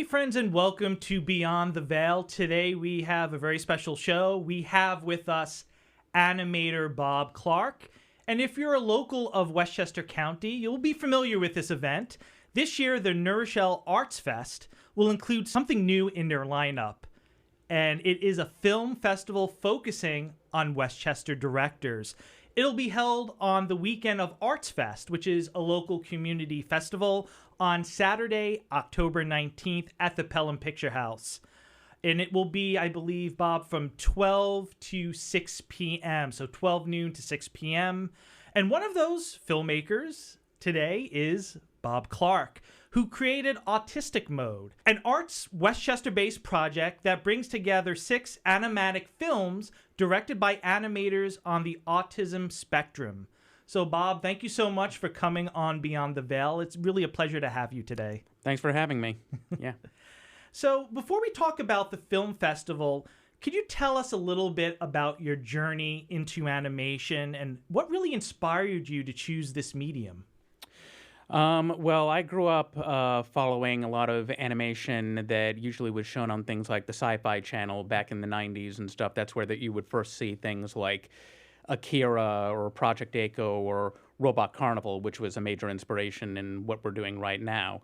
Hey friends, and welcome to Beyond the Veil. Today we have a very special show. We have with us Animator Bob Clark. And if you're a local of Westchester County, you'll be familiar with this event. This year, the Rochelle Arts Fest will include something new in their lineup. And it is a film festival focusing on Westchester directors. It'll be held on the weekend of Arts Fest, which is a local community festival, on Saturday, October 19th at the Pelham Picture House. And it will be, I believe, Bob, from 12 to 6 p.m., so 12 noon to 6 p.m. And one of those filmmakers today is Bob Clark, who created Autistic Mode, an arts Westchester-based project that brings together 6 animatic films directed by animators on the autism spectrum. So, Bob, thank you so much for coming on Beyond the Veil. It's really a pleasure to have you today. Thanks for having me. Yeah. So, before we talk about the film festival, could you tell us a little bit about your journey into animation and what really inspired you to choose this medium? Well, I grew up following a lot of animation that usually was shown on things like the Sci-Fi Channel back in the 90s and stuff. That's where you would first see things like Akira or Project Echo or Robot Carnival, which was a major inspiration in what we're doing right now.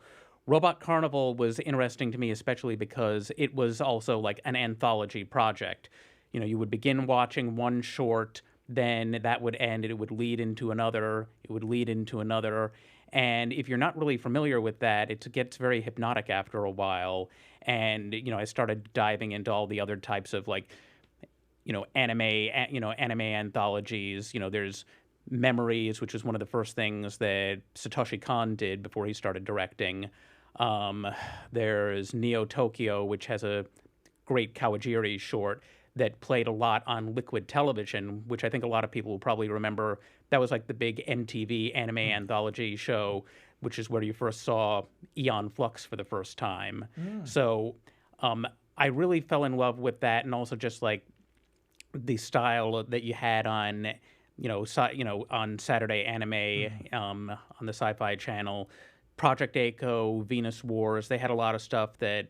Robot Carnival was interesting to me, especially because it was also like an anthology project. You know, you would begin watching one short, then that would end, and it would lead into another, it would lead into another. And if you're not really familiar with that, it gets very hypnotic after a while. And, you know, I started diving into all the other types of anime anthologies. You know, there's Memories, which is one of the first things that Satoshi Kon did before he started directing. There's Neo Tokyo, which has a great Kawajiri short that played a lot on Liquid Television, which I think a lot of people will probably remember. That was like the big MTV anime anthology show, which is where you first saw Aeon Flux for the first time. So I really fell in love with that, and also just like the style that you had on, on Saturday Anime, on the Sci-Fi Channel. Project Echo, Venus Wars, they had a lot of stuff that,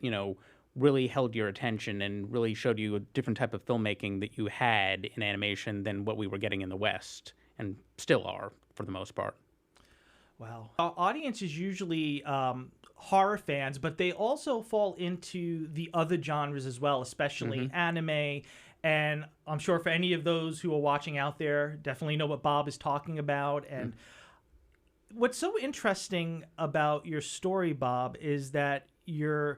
really held your attention and really showed you a different type of filmmaking that you had in animation than what we were getting in the West, and still are for the most part. Wow. Our audience is usually horror fans, but they also fall into the other genres as well, especially anime. And I'm sure for any of those who are watching out there, definitely know what Bob is talking about. And what's so interesting about your story, Bob, is that you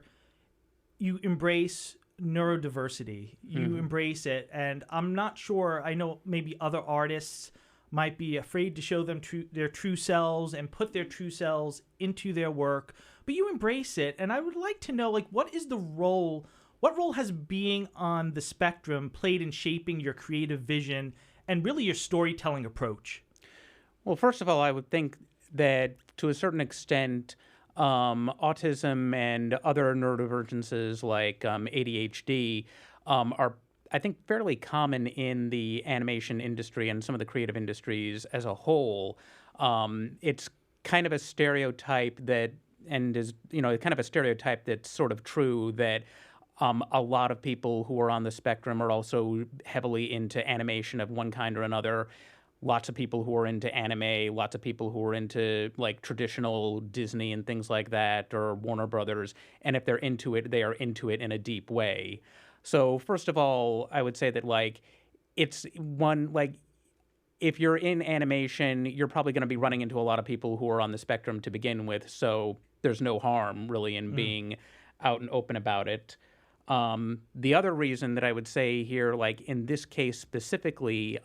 embrace neurodiversity. You embrace it. And I'm not sure, I know maybe other artists might be afraid to show them their true selves and put their true selves into their work, but you embrace it. And I would like to know, what role has being on the spectrum played in shaping your creative vision and really your storytelling approach? Well, first of all, I would think that to a certain extent, autism and other neurodivergences like ADHD are, I think, fairly common in the animation industry and some of the creative industries as a whole. It's kind of a stereotype that's sort of true, that a lot of people who are on the spectrum are also heavily into animation of one kind or another. Lots of people who are into anime, lots of people who are into like traditional Disney and things like that, or Warner Brothers. And if they're into it, they are into it in a deep way. So first of all, I would say that it's one, if you're in animation, you're probably going to be running into a lot of people who are on the spectrum to begin with. So there's no harm really in being out and open about it. The other reason that I would say here, in this case specifically,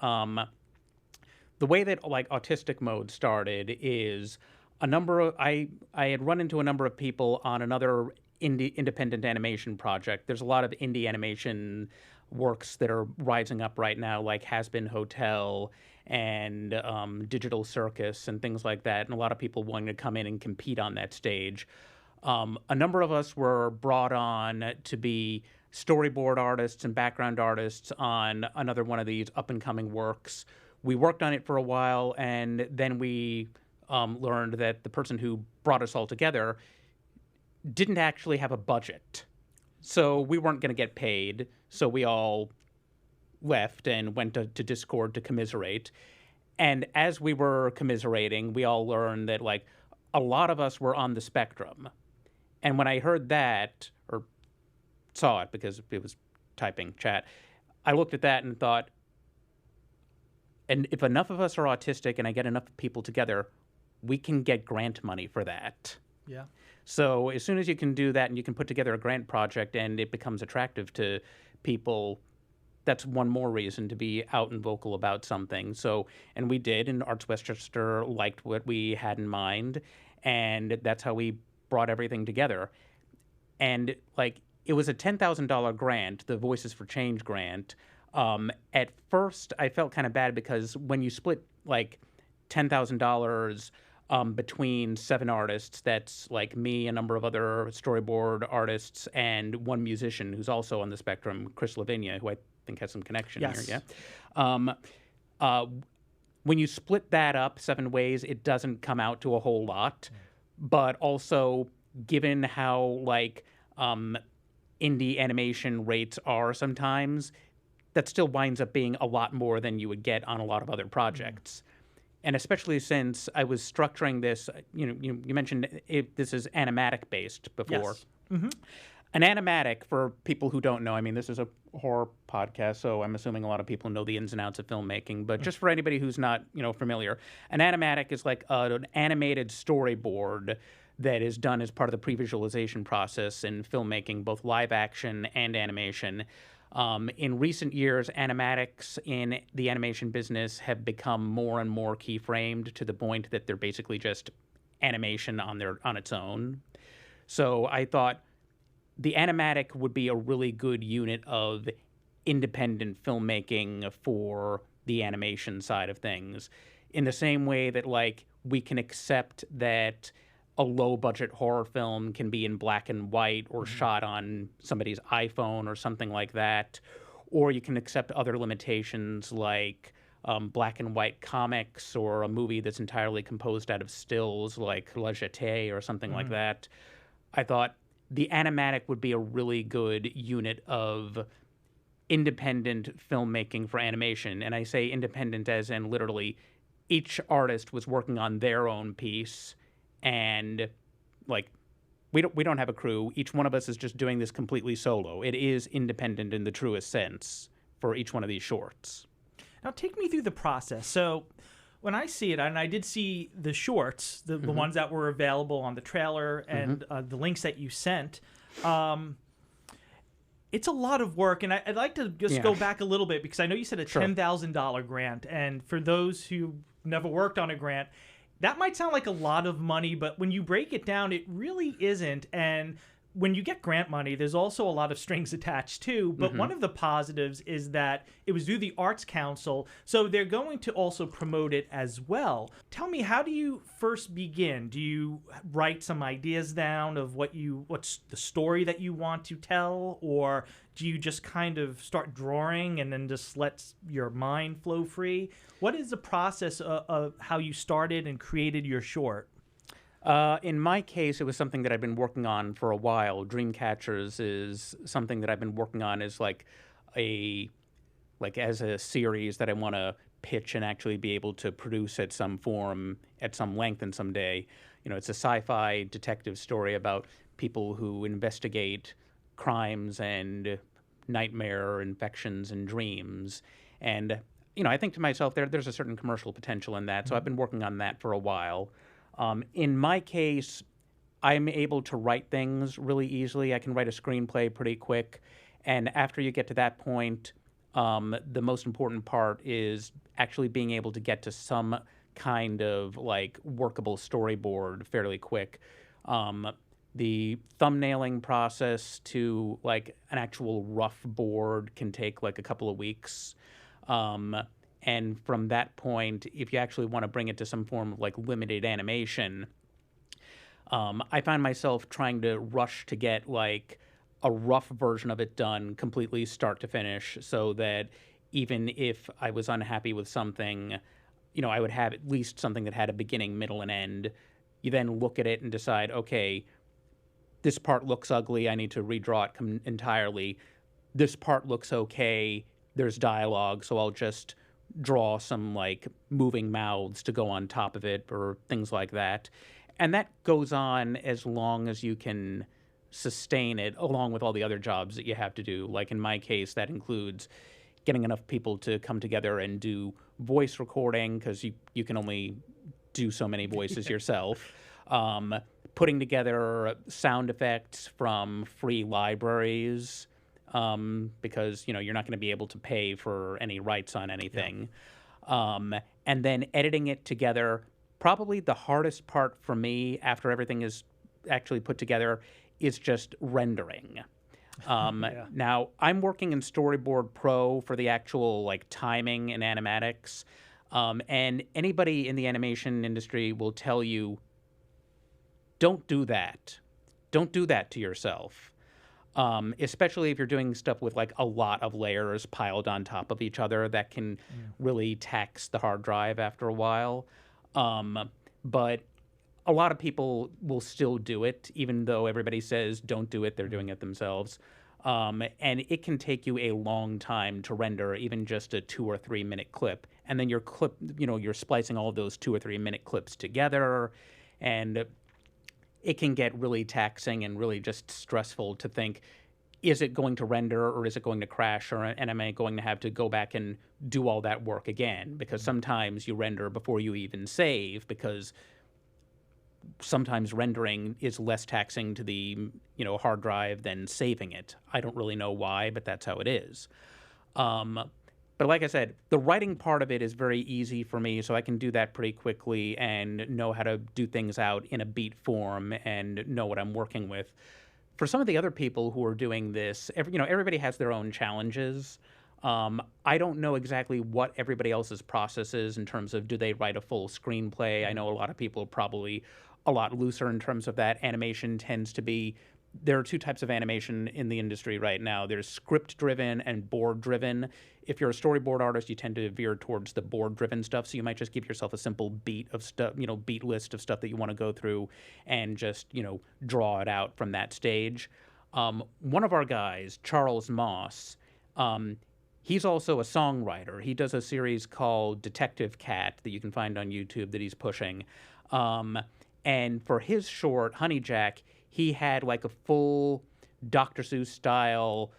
the way that Autistic Mode started is I had run into a number of people on another independent animation project. There's a lot of indie animation works that are rising up right now, like Has Been Hotel and Digital Circus and things like that, and a lot of people wanting to come in and compete on that stage. A number of us were brought on to be storyboard artists and background artists on another one of these up-and-coming works. We worked on it for a while, and then we learned that the person who brought us all together didn't actually have a budget. So we weren't going to get paid. So we all left and went to Discord to commiserate. And as we were commiserating, we all learned that, like, a lot of us were on the spectrum. And when I heard that, or saw it because it was typing chat, I looked at that and thought, and if enough of us are autistic and I get enough people together, we can get grant money for that. Yeah. So as soon as you can do that and you can put together a grant project and it becomes attractive to people, that's one more reason to be out and vocal about something. So, and we did, and Arts Westchester liked what we had in mind, and that's how we brought everything together. And, like, it was a $10,000 grant, the Voices for Change grant. At first, I felt kind of bad because when you split, like, $10,000 between 7 artists, that's like me, a number of other storyboard artists, and one musician who's also on the spectrum, Chris Lavinia, who I think has some connection here. Yeah. When you split that up 7 ways, it doesn't come out to a whole lot. But also, given how, like, indie animation rates are sometimes, that still winds up being a lot more than you would get on a lot of other projects. And especially since I was structuring this, you mentioned this is animatic based before. Yes. Mm-hmm. An animatic, for people who don't know, I mean, this is a horror podcast, so I'm assuming a lot of people know the ins and outs of filmmaking. But just for anybody who's not, familiar, an animatic is like an animated storyboard that is done as part of the pre-visualization process in filmmaking, both live action and animation. In recent years, animatics in the animation business have become more and more keyframed to the point that they're basically just animation on its own. So I thought the animatic would be a really good unit of independent filmmaking for the animation side of things. In the same way that, like, we can accept that a low-budget horror film can be in black and white or shot on somebody's iPhone or something like that. Or you can accept other limitations like black and white comics or a movie that's entirely composed out of stills like La Jetée or something like that. I thought the animatic would be a really good unit of independent filmmaking for animation. And I say independent as in literally each artist was working on their own piece. And, like, we don't have a crew. Each one of us is just doing this completely solo. It is independent in the truest sense for each one of these shorts. Now, take me through the process. So, when I see it, and I did see the shorts, the ones that were available on the trailer and the links that you sent, it's a lot of work. And I'd like to just go back a little bit because I know you said a $10,000 grant. And for those who never worked on a grant, that might sound like a lot of money, but when you break it down, it really isn't. And when you get grant money, there's also a lot of strings attached too. But one of the positives is that it was through the Arts Council, so they're going to also promote it as well. Tell me, how do you first begin? Do you write some ideas down of what's the story that you want to tell, or do you just kind of start drawing and then just let your mind flow free? What is the process of how you started and created your short? In my case, it was something that I've been working on for a while. Dreamcatchers is something that I've been working on as as a series that I want to pitch and actually be able to produce at some form, at some length and someday. It's a sci-fi detective story about people who investigate crimes and nightmare infections and dreams. And, I think to myself, there's a certain commercial potential in that. So I've been working on that for a while. In my case, I'm able to write things really easily. I can write a screenplay pretty quick. And after you get to that point, the most important part is actually being able to get to some kind of, like, workable storyboard fairly quick. The thumbnailing process to, like, an actual rough board can take, like, a couple of weeks. And from that point, if you actually want to bring it to some form of, like, limited animation, I find myself trying to rush to get, like, a rough version of it done completely start to finish so that even if I was unhappy with something, I would have at least something that had a beginning, middle, and end. You then look at it and decide, okay, this part looks ugly, I need to redraw it entirely. This part looks okay, there's dialogue, so I'll just draw some like moving mouths to go on top of it or things like that. And that goes on as long as you can sustain it, along with all the other jobs that you have to do. Like in my case, that includes getting enough people to come together and do voice recording, because you can only do so many voices yourself. Putting together sound effects from free libraries, because you're not going to be able to pay for any rights on anything. Yeah. And then editing it together. Probably the hardest part for me after everything is actually put together is just rendering. Yeah. Now, I'm working in Storyboard Pro for the actual like timing and animatics. And anybody in the animation industry will tell you, don't do that. Don't do that to yourself. Especially if you're doing stuff with like a lot of layers piled on top of each other, that can really tax the hard drive after a while. But a lot of people will still do it, even though everybody says don't do it, they're doing it themselves. And it can take you a long time to render even just a 2 or 3 minute clip. And then you're splicing all of those 2 or 3 minute clips together, and it can get really taxing and really just stressful to think, is it going to render or is it going to crash, and am I going to have to go back and do all that work again? Because sometimes you render before you even save, because sometimes rendering is less taxing to the hard drive than saving it. I don't really know why, but that's how it is. But like I said, the writing part of it is very easy for me, so I can do that pretty quickly and know how to do things out in a beat form and know what I'm working with. For some of the other people who are doing this, everybody has their own challenges. I don't know exactly what everybody else's process is in terms of, do they write a full screenplay? I know a lot of people are probably a lot looser in terms of that. Animation tends to be, there are 2 types of animation in the industry right now. There's script-driven and board-driven. If you're a storyboard artist, you tend to veer towards the board-driven stuff, so you might just give yourself a simple beat of stuff, beat list of stuff that you want to go through and just, draw it out from that stage. One of our guys, Charles Moss, he's also a songwriter. He does a series called Detective Cat that you can find on YouTube that he's pushing. And for his short, Honey Jack, he had like a full Dr. Seuss style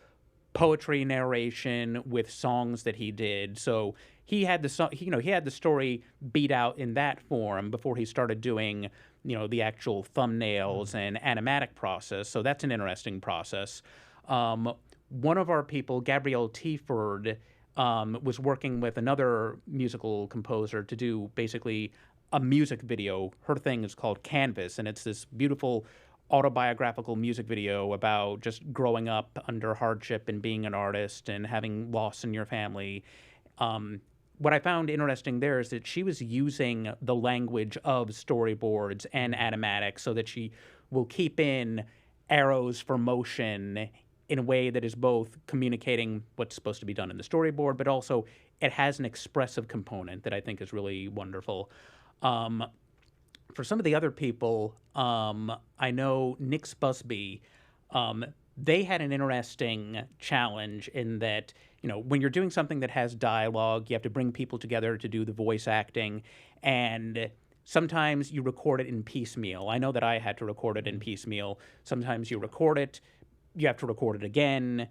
poetry narration with songs that he did. So he had he had the story beat out in that form before he started doing, the actual thumbnails and animatic process. So that's an interesting process. One of our people, Gabrielle Tiford, was working with another musical composer to do basically a music video. Her thing is called Canvas, and it's this beautiful autobiographical music video about just growing up under hardship and being an artist and having loss in your family. What I found interesting there is that she was using the language of storyboards and animatics so that she will keep in arrows for motion in a way that is both communicating what's supposed to be done in the storyboard, but also it has an expressive component that I think is really wonderful. For some of the other people, I know Nix Busby, they had an interesting challenge in that, when you're doing something that has dialogue, you have to bring people together to do the voice acting, and sometimes you record it in piecemeal. I know that I had to record it in piecemeal. Sometimes you record it, you have to record it again,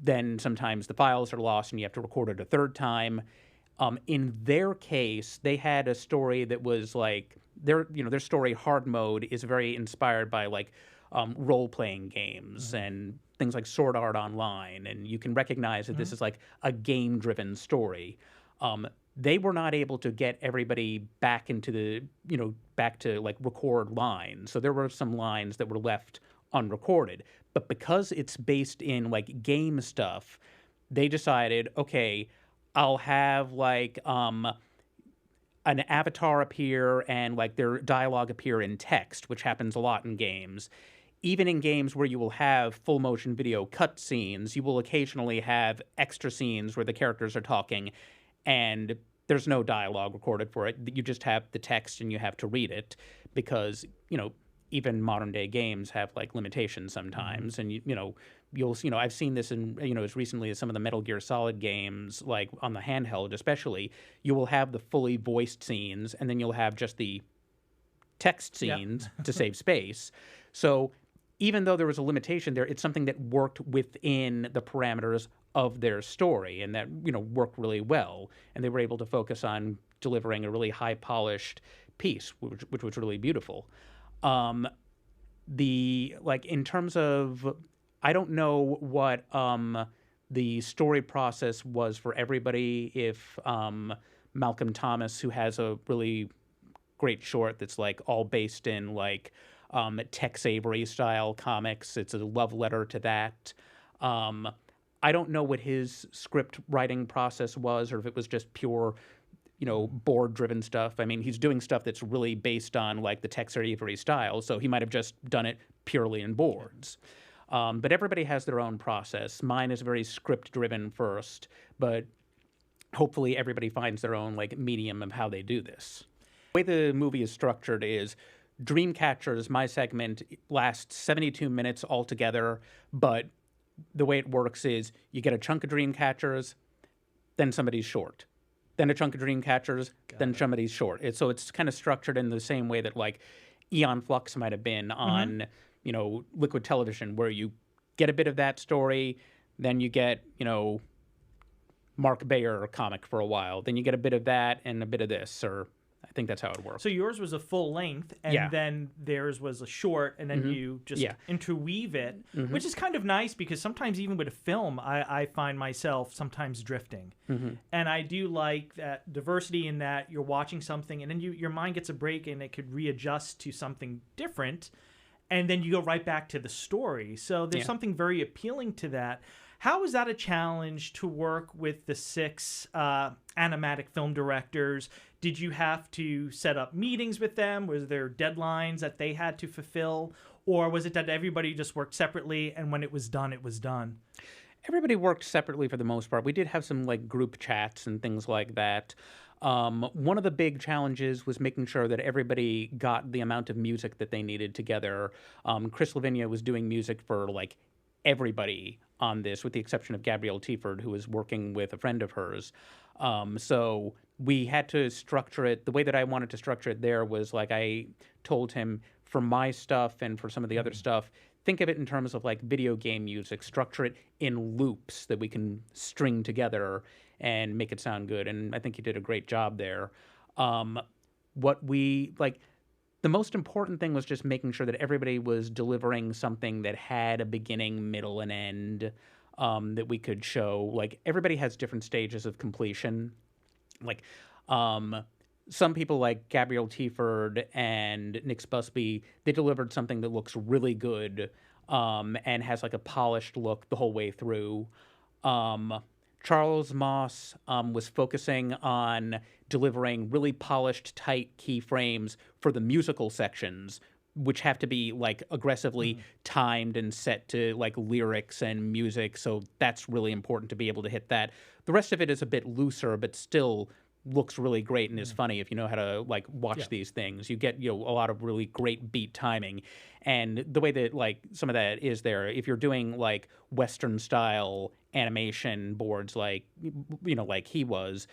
then sometimes the files are lost and you have to record it a third time. In their case, they had a story that was like, their story, Hard Mode, is very inspired by like role-playing games and things like Sword Art Online, and you can recognize that this is like a game-driven story. They were not able to get everybody back into the, back to like record lines. So there were some lines that were left unrecorded. But because it's based in like game stuff, they decided, okay, I'll have like an avatar appear and like their dialogue appear in text, which happens a lot in games. Even in games where you will have full motion video cut scenes, you will occasionally have extra scenes where the characters are talking and there's no dialogue recorded for it. You just have the text and you have to read it because, even modern day games have like limitations sometimes, and I've seen this in as recently as some of the Metal Gear Solid games, like on the handheld especially. You will have the fully voiced scenes, and then you'll have just the text scenes to save space. So even though there was a limitation there, it's something that worked within the parameters of their story, and that worked really well, and they were able to focus on delivering a really high polished piece, which was really beautiful. In terms of, I don't know what the story process was for everybody. If Malcolm Thomas, who has a really great short that's like all based in like Tex Avery style comics, it's a love letter to that. I don't know what his script writing process was, or if it was just pure board-driven stuff. I mean, he's doing stuff that's really based on like the Tex Avery style, so he might have just done it purely in boards. But everybody has their own process. Mine is very script-driven first, but hopefully everybody finds their own like medium of how they do this. The way the movie is structured is Dreamcatchers, my segment, lasts 72 minutes altogether, but the way it works is you get a chunk of Dreamcatchers, then somebody's short. Then a chunk of Dreamcatchers, then somebody's short. So it's kind of structured in the same way that like Aeon Flux might have been on, Liquid Television, where you get a bit of that story, then you get, Mark Bayer comic for a while, then you get a bit of that and a bit of this, or I think that's how it works. So yours was a full length, and then theirs was a short, and then you just interweave it, which is kind of nice, because sometimes even with a film, I find myself sometimes drifting. And I do like that diversity in that you're watching something, and then your mind gets a break, and it could readjust to something different, and then you go right back to the story. So there's something very appealing to that. How is that a challenge to work with the 6 animatic film directors? Did you have to set up meetings with them? Was there deadlines that they had to fulfill? Or was it that everybody just worked separately, and when it was done, it was done? Everybody worked separately for the most part. We did have some like group chats and things like that. One of the big challenges was making sure that everybody got the amount of music that they needed together. Chris Lavinia was doing music for like everybody on this, with the exception of Gabrielle Tieford, who was working with a friend of hers. So we had to structure it. The way that I wanted to structure it there was like I told him, for my stuff and for some of the other stuff, think of it in terms of like video game music. Structure it in loops that we can string together and make it sound good. And I think he did a great job there. The most important thing was just making sure that everybody was delivering something that had a beginning, middle, and end that we could show. Like, everybody has different stages of completion. Like, some people like Gabrielle Tieford and Nix Busby, they delivered something that looks really good and has like a polished look the whole way through. Charles Moss was focusing on delivering really polished, tight keyframes for the musical sections, which have to be like aggressively timed and set to like lyrics and music. So that's really important to be able to hit that. The rest of it is a bit looser, but still looks really great and is funny if you know how to like watch these things. You get a lot of really great beat timing. And the way that like some of that is there, if you're doing like Western style animation boards like like he was,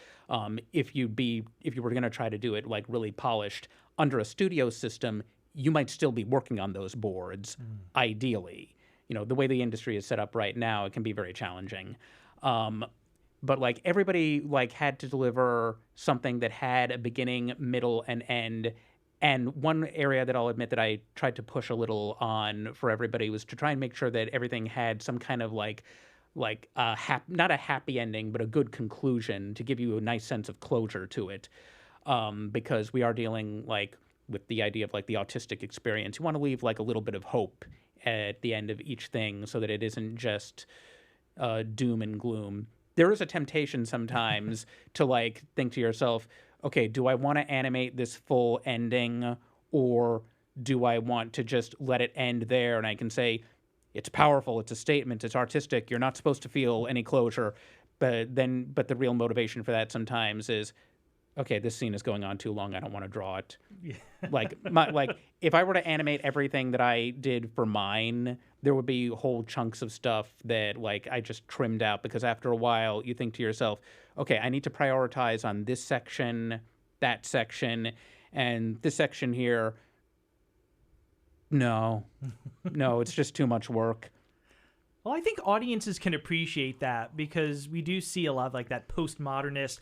if you were going to try to do it like really polished under a studio system, you might still be working on those boards ideally. The way the industry is set up right now, it can be very challenging. But like everybody like had to deliver something that had a beginning, middle, and end. And one area that I'll admit that I tried to push a little on for everybody was to try and make sure that everything had some kind of not a happy ending, but a good conclusion to give you a nice sense of closure to it. Because we are dealing like with the idea of like the autistic experience. You want to leave like a little bit of hope at the end of each thing so that it isn't just doom and gloom. There is a temptation sometimes to like think to yourself, okay, do I want to animate this full ending, or do I want to just let it end there? And I can say, it's powerful, it's a statement, it's artistic, you're not supposed to feel any closure. But the real motivation for that sometimes is, okay, this scene is going on too long. I don't want to draw it. Yeah. Like if I were to animate everything that I did for mine, there would be whole chunks of stuff that like I just trimmed out, because after a while you think to yourself, okay, I need to prioritize on this section, that section, and this section here. No, it's just too much work. Well, I think audiences can appreciate that, because we do see a lot of like that postmodernist,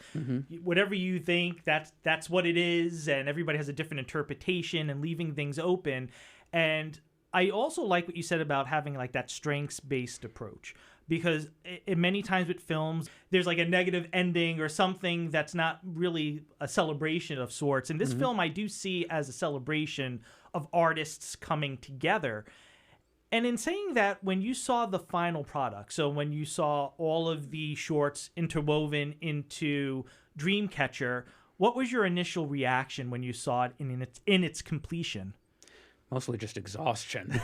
whatever you think, that's what it is, and everybody has a different interpretation and leaving things open. And I also like what you said about having like that strengths-based approach, because many times with films, there's like a negative ending or something that's not really a celebration of sorts. And this film I do see as a celebration of artists coming together. And in saying that, when you saw the final product, so when you saw all of the shorts interwoven into Dreamcatcher, what was your initial reaction when you saw it in its completion? Mostly just exhaustion.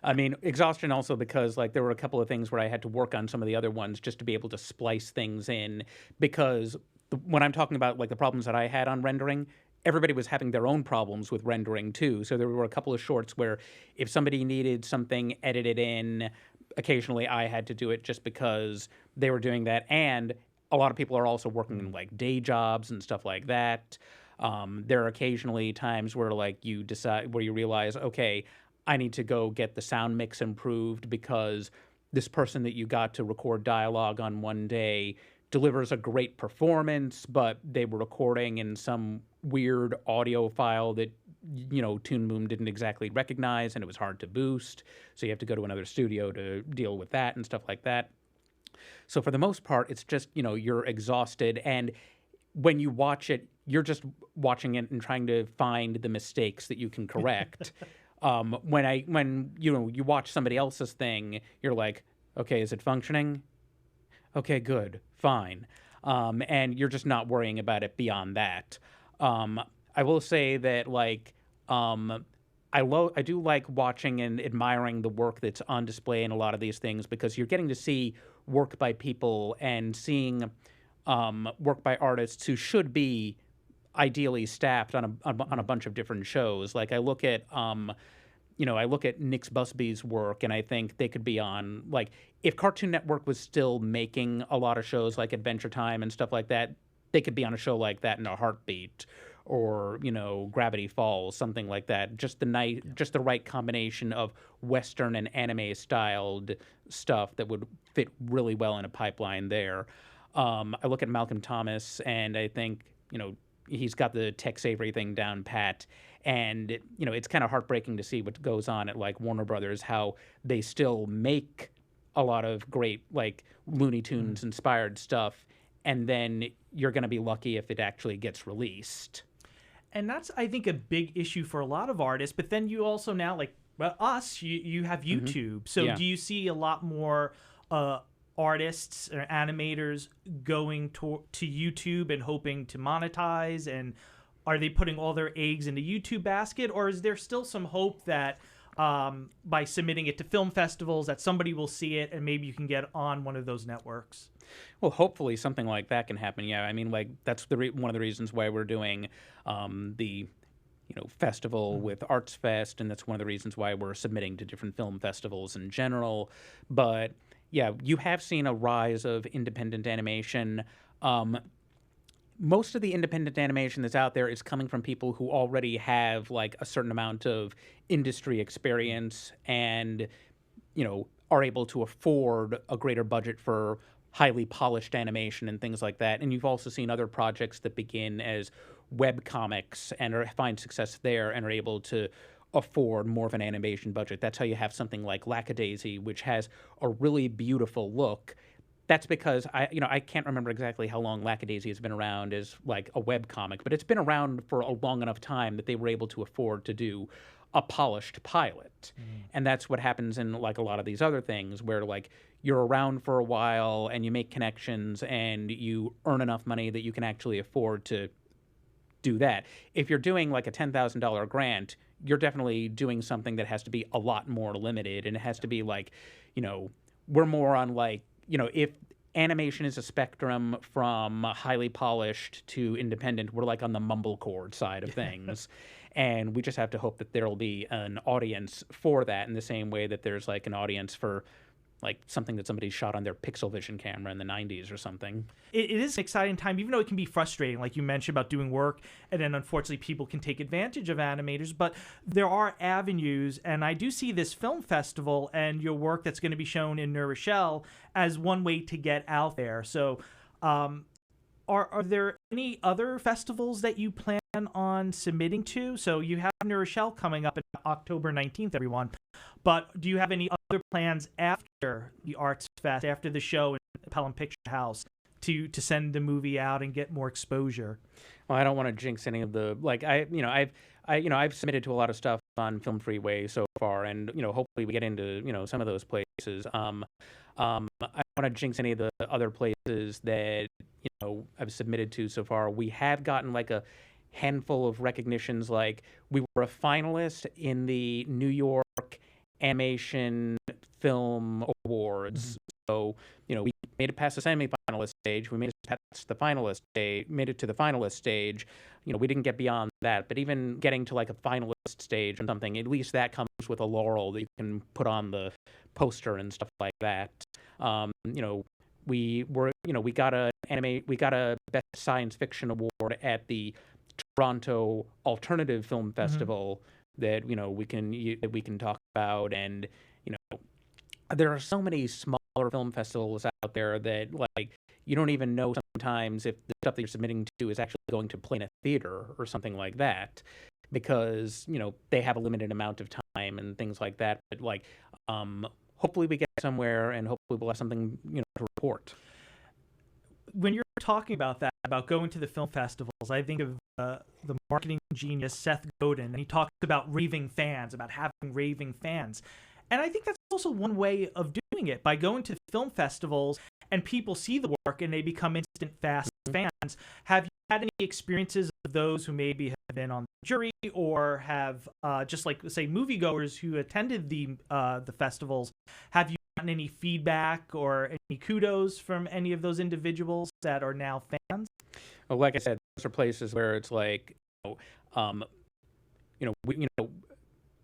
I mean, exhaustion also because like there were a couple of things where I had to work on some of the other ones just to be able to splice things in, because when I'm talking about like the problems that I had on rendering, everybody was having their own problems with rendering too. So there were a couple of shorts where if somebody needed something edited in, occasionally I had to do it just because they were doing that. And a lot of people are also working in like day jobs and stuff like that. There are occasionally times where like you realize, okay, I need to go get the sound mix improved because this person that you got to record dialogue on one day delivers a great performance, but they were recording in some weird audio file that, you know, Toon Boom didn't exactly recognize, and it was hard to boost. So you have to go to another studio to deal with that and stuff like that. So for the most part, it's just, you know, you're exhausted. And when you watch it, you're just watching it and trying to find the mistakes that you can correct. When you watch somebody else's thing, you're like, okay, is it functioning? Okay, good, fine. And you're just not worrying about it beyond that. I will say that like I do like watching and admiring the work that's on display in a lot of these things, because you're getting to see work by people and seeing work by artists who should be ideally staffed on a bunch of different shows. Like I look at Nix Busby's work, and I think they could be on, like, if Cartoon Network was still making a lot of shows like Adventure Time and stuff like that, they could be on a show like that in a heartbeat, or, you know, Gravity Falls, something like that. Just the right combination of Western and anime styled stuff that would fit really well in a pipeline there. I look at Malcolm Thomas, and I think, you know, he's got the Tex Avery thing down pat. And, you know, it's kind of heartbreaking to see what goes on at, like, Warner Brothers, how they still make a lot of great, like, Looney Tunes-inspired stuff, and then you're going to be lucky if it actually gets released. And that's, I think, a big issue for a lot of artists. But then you also now, like, well, you have YouTube. So do you see a lot more artists or animators going to YouTube and hoping to monetize? And are they putting all their eggs in the YouTube basket? Or is there still some hope that by submitting it to film festivals that somebody will see it and maybe you can get on one of those networks? Well, hopefully something like that can happen. Yeah, I mean, like that's one of the reasons why we're doing the festival with Arts Fest, and that's one of the reasons why we're submitting to different film festivals in general. But yeah, you have seen a rise of independent animation. Most of the independent animation that's out there is coming from people who already have like a certain amount of industry experience and, you know, are able to afford a greater budget for highly polished animation and things like that. And you've also seen other projects that begin as web comics and find success there and are able to afford more of an animation budget. That's how you have something like Lackadaisy, which has a really beautiful look. That's because I can't remember exactly how long Lackadaisy has been around as like a web comic, but it's been around for a long enough time that they were able to afford to do a polished pilot. And that's what happens in like a lot of these other things where like you're around for a while and you make connections and you earn enough money that you can actually afford to do that. If you're doing like a $10,000 grant, you're definitely doing something that has to be a lot more limited, and it has to be like, we're more on like, if animation is a spectrum from highly polished to independent. We're like on the mumblecore side of things. And we just have to hope that there'll be an audience for that in the same way that there's like an audience for like something that somebody shot on their Pixel Vision camera in the 90s or something. It is an exciting time, even though it can be frustrating, like you mentioned about doing work, and then unfortunately people can take advantage of animators, but there are avenues, and I do see this film festival and your work that's going to be shown in New Rochelle as one way to get out there. So are there any other festivals that you plan on submitting to? So you have New Rochelle coming up on October 19th, everyone. But do you have any other plans after the Arts Fest, after the show in Pelham Picture House, to send the movie out and get more exposure? Well, I don't want to jinx any of the I've submitted to a lot of stuff on Film Freeway so far, and hopefully we get into some of those places. I don't want to jinx any of the other places that I've submitted to so far. We have gotten like a handful of recognitions. Like we were a finalist in the New York Animation Film Awards. So, we made it past the semi-finalist stage. We made it past the finalist stage, made it to the finalist stage. We didn't get beyond that. But even getting to like a finalist stage or something, at least that comes with a laurel that you can put on the poster and stuff like that. We got a Best Science Fiction Award at the Toronto Alternative Film Festival that we can talk about, and there are so many smaller film festivals out there that like you don't even know sometimes if the stuff that you're submitting to is actually going to play in a theater or something like that, because they have a limited amount of time and things like that. But like hopefully we get somewhere, and hopefully we'll have something to report. When you're talking about that, about going to the film festivals, I think of the marketing genius Seth Godin, and he talks about raving fans, about having raving fans. And I think that's also one way of doing it, by going to film festivals and people see the work and they become instant fast fans. Have you had any experiences of those who maybe have been on the jury, or have just like, say, moviegoers who attended the festivals? Have you gotten any feedback or any kudos from any of those individuals that are now fans? Well, like I said, those are places where it's like,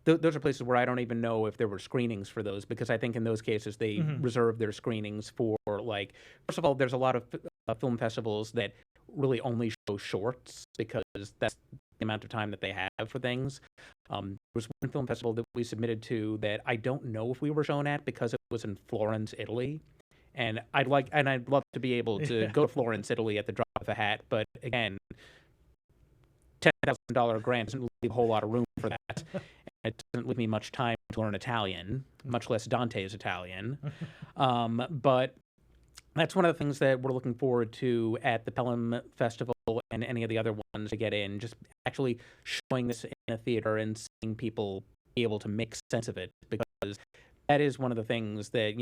those are places where I don't even know if there were screenings for those, because I think in those cases they reserve their screenings for, like, first of all, there's a lot of film festivals that really only show shorts because that's the amount of time that they have for things. There was one film festival that we submitted to that I don't know if we were shown at because it was in Florence, Italy. And I'd love to be able to go to Florence, Italy at the drop of a hat, but again, $10,000 grant doesn't leave a whole lot of room for that. It doesn't leave me much time to learn Italian, much less Dante's Italian. But that's one of the things that we're looking forward to at the Pelham Festival and any of the other ones to get in, just actually showing this in a theater and seeing people be able to make sense of it, because that is one of the things that,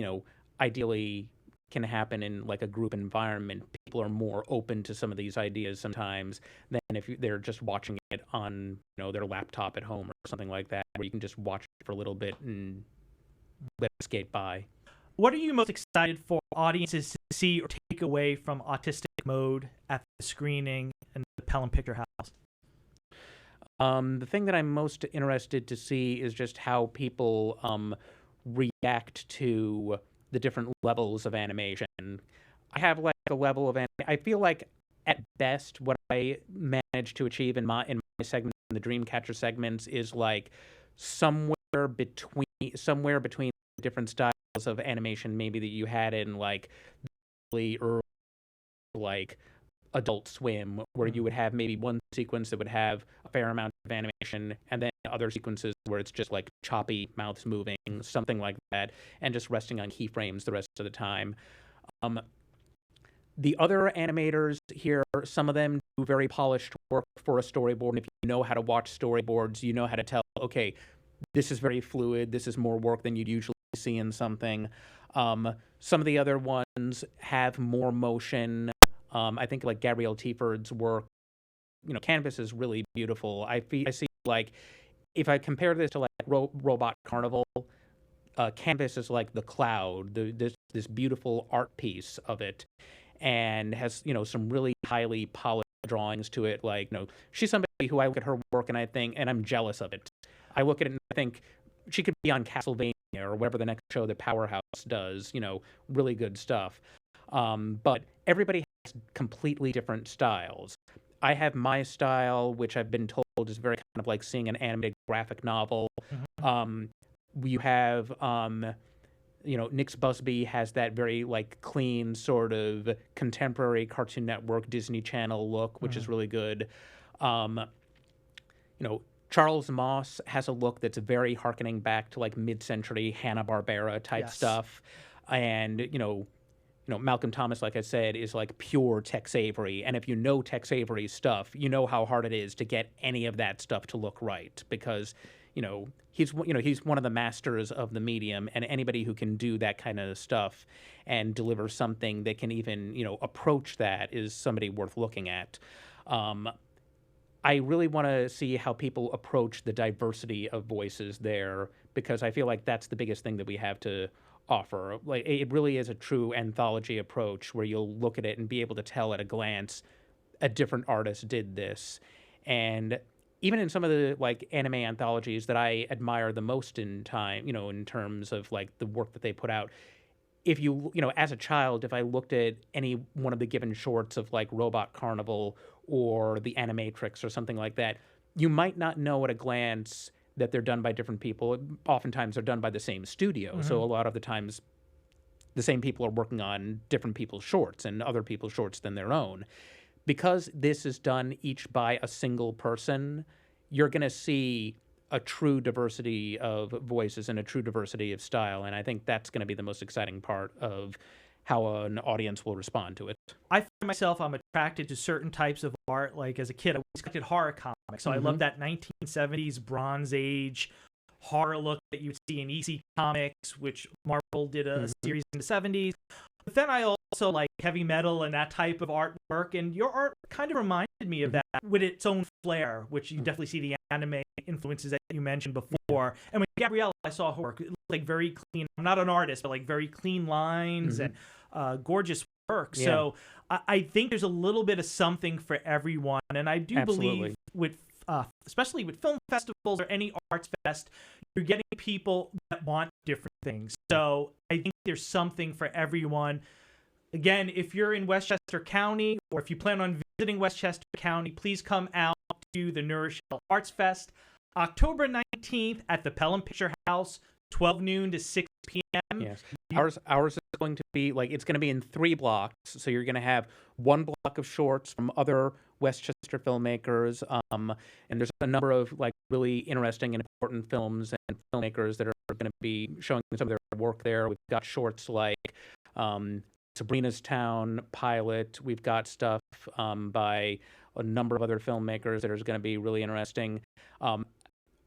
ideally can happen in like a group environment. People are more open to some of these ideas sometimes than if they're just watching it on their laptop at home or something like that, where you can just watch it for a little bit and let it skate by. What are you most excited for audiences to see or take away from Autistic Mode at the screening in the Pelham Picture House? The thing that I'm most interested to see is just how people react to the different levels of animation. I have like a level of I feel like at best what I managed to achieve in my segment, in the Dreamcatcher segments, is like somewhere between different styles of animation maybe that you had in like the early like Adult Swim, where you would have maybe one sequence that would have a fair amount of animation, and then other sequences where it's just like choppy, mouths moving, something like that, and just resting on keyframes the rest of the time. The other animators here, some of them do very polished work for a storyboard, and if you know how to watch storyboards, you know how to tell, okay, this is very fluid, this is more work than you'd usually see in something. Some of the other ones have more motion. I think like Gabrielle Tieford's work, Canvas is really beautiful. I see like, if I compare this to like Robot Carnival, canvas is like the cloud, this beautiful art piece of it, and has some really highly polished drawings to it. Like she's somebody who I look at her work and I think, and I'm jealous of it. I look at it and I think she could be on Castlevania or whatever the next show that Powerhouse does. Really good stuff. But everybody has completely different styles. I have my style, which I've been told is very kind of like seeing an animated graphic novel. You have, Nix Busby has that very like clean sort of contemporary Cartoon Network, Disney Channel look, which is really good. Charles Moss has a look that's very harkening back to like mid-century Hanna-Barbera type stuff. And, Malcolm Thomas, like I said, is like pure Tex Avery. And if you know Tex Avery's stuff, you know how hard it is to get any of that stuff to look right because, he's one of the masters of the medium, and anybody who can do that kind of stuff and deliver something that can even, approach that is somebody worth looking at. I really want to see how people approach the diversity of voices there because I feel like that's the biggest thing that we have to offer. Like it really is a true anthology approach where you'll look at it and be able to tell at a glance a different artist did this. And even in some of the like anime anthologies that I admire the most in time, in terms of like the work that they put out, if as a child, if I looked at any one of the given shorts of like Robot Carnival or the Animatrix or something like that, you might not know at a glance that they're done by different people. Oftentimes they're done by the same studio. So a lot of the times the same people are working on different people's shorts and other people's shorts than their own. Because this is done each by a single person, you're going to see a true diversity of voices and a true diversity of style. And I think that's going to be the most exciting part of how an audience will respond to it. I find myself, I'm attracted to certain types of art. Like as a kid, I always collected horror comics. So I love that 1970s Bronze Age horror look that you would see in EC Comics, which Marvel did a series in the 70s. But then I also like heavy metal and that type of artwork. And your art kind of reminded me of that with its own flair, which you definitely see the anime influences that you mentioned before. And with Gabrielle, I saw her work. It looked like very clean. I'm not an artist, but like very clean lines and gorgeous work. So I think there's a little bit of something for everyone. And I do believe with especially with film festivals or any arts fest, you're getting people that want different things. So I think there's something for everyone. Again, if you're in Westchester County or if you plan on visiting Westchester County, please come out to the Rochelle Arts Fest, October 19th at the Pelham Picture House, 12 noon to 6 p.m. Yes. Ours is going to be it's going to be in 3 blocks. So you're going to have 1 block of shorts from other Westchester filmmakers. And there's a number of really interesting and important films and filmmakers that are going to be showing some of their work there. We've got shorts like Sabrina's Town, Pilot. We've got stuff by a number of other filmmakers that are going to be really interesting.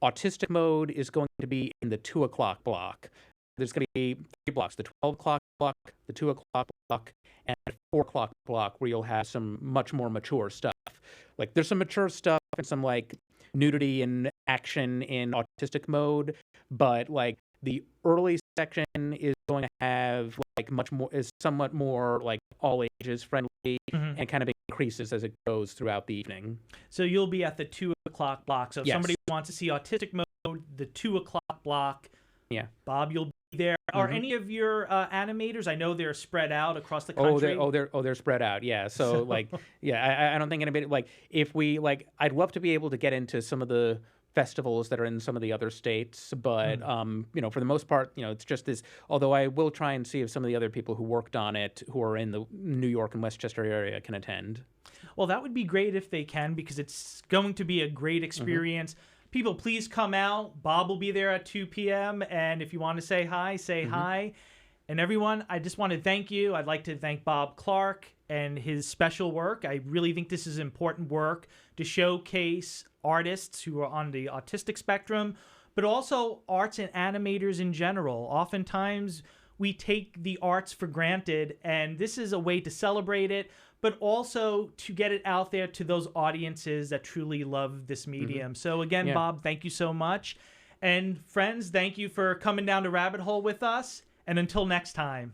Autistic Mode is going to be in the 2 o'clock block. There's going to be 3 blocks, the 12 o'clock block, the 2 o'clock block, and the 4 o'clock block where you'll have some much more mature stuff. There's some mature stuff and some nudity and action in Autistic Mode, but the early section is going to have somewhat more all ages friendly and kind of increases as it goes throughout the evening. So you'll be at the 2 o'clock block. So if somebody wants to see Autistic Mode, the 2 o'clock block, Bob, you'll be there. Are any of your animators? I know they're spread out across the country. They're spread out. Yeah. So I don't think anybody if we I'd love to be able to get into some of the festivals that are in some of the other states, but for the most part, it's just this. Although I will try and see if some of the other people who worked on it, who are in the New York and Westchester area, can attend. Well, that would be great if they can, because it's going to be a great experience. People, please come out. Bob will be there at 2 p.m. And if you want to say hi, say hi. And everyone, I just want to thank you. I'd like to thank Bob Clark and his special work. I really think this is important work to showcase artists who are on the autistic spectrum, but also arts and animators in general. Oftentimes, we take the arts for granted, and this is a way to celebrate it, but also to get it out there to those audiences that truly love this medium. So again, Bob, thank you so much. And friends, thank you for coming down the rabbit hole with us. And until next time.